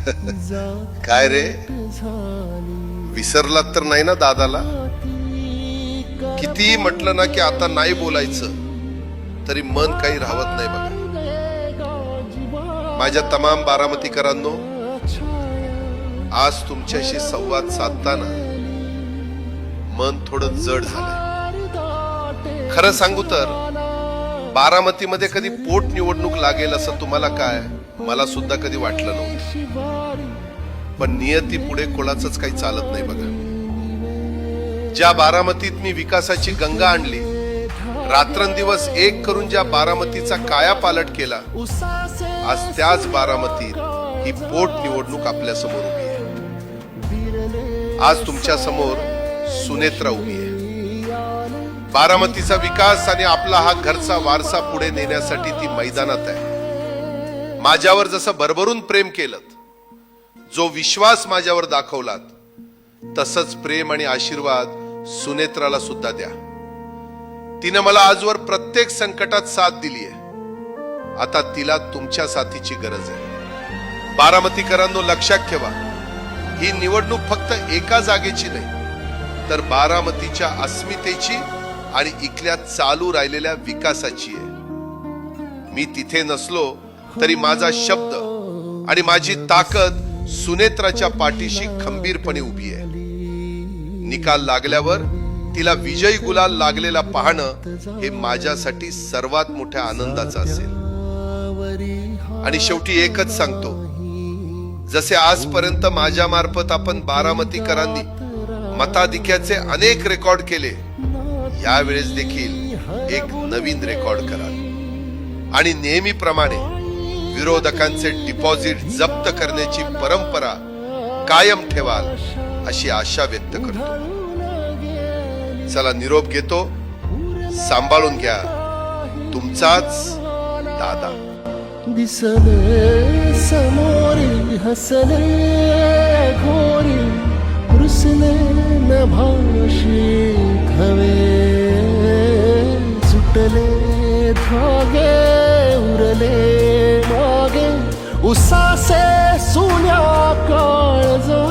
काय रे, विसरलात तर नाही ना दादाला? किती म्हटलं ना की आता नाही बोलायचं, तरी मन काही राहत नाही बघा. माझ्या तमाम बारामतीकरांनो, आज तुमच्याशी संवाद साधताना मन थोडं जड झालंय. खरं सांगू तर बारामतीमध्ये कधी पोट निवडणूक लागेल असं तुम्हाला काय, मला सुद्धा कधी वाटलं नव्हतं. पण नियती पुढे कोणाचंच काही चालत नाही बघा. ज्या बारामतीत मी विकासाची गंगा आणली, रात्रंदिवस एक करून ज्या बारामतीचा कायापालट केला, आज त्याच बारामतीत ही पोट निवडणूक आपल्या समोर उभी आहे. आज तुमच्या समोर सुनेत्रा उभी आहे. बारामतीचा विकास आणि आपला हा घरचा वारसा पुढे नेण्यासाठी ती मैदानात आहे. माझ्यावर जसं भरभरून प्रेम केलं, जो विश्वास माझ्यावर दाखवलात, तसंच प्रेम आणि आशीर्वाद सुनेत्राला सुद्धा द्या. तिने मला आजवर प्रत्येक संकटात साथ दिली आहे. आता तिला तुमच्या साथीची गरज आहे. बारामतीकरांनो, लक्षात ठेवा, ही निवडणूक फक्त एका जागेची नाही, तर बारामतीच्या अस्मितेची आणि इथल्या चालू राहिलेल्या विकासाची आहे. मी तिथे नसलो तरी माझा शब्द आणि माझी ताकद सुनेत्राच्या पाठीशी खंबीरपणे उभी आहे. निकाल लागल्यावर तिला विजयी गुलाल लागलेला पाहणं हे माझ्यासाठी सर्वात मोठ्या आनंदाचं असेल. आणि शेवटी एकच सांगतो, जसे आजपर्यंत माझ्या मार्फत आपण बारामतीकरांनी मताधिक्याचे अनेक रेकॉर्ड केले, यावेळेस देखील एक नवीन रेकॉर्ड कराल आणि नेहमीप्रमाणे विरोधकांचे डिपॉझिट जप्त करण्याची परंपरा कायम ठेवाल अशी आशा व्यक्त करतो. चला, निरोप घेतो. सांभाळून घ्या. तुमचाच दादा. दिसले समोरी हसले घोरी, रुसले न भाषी हवे, सुटले धागे उरले मागे, उसासे सुन्या काळजा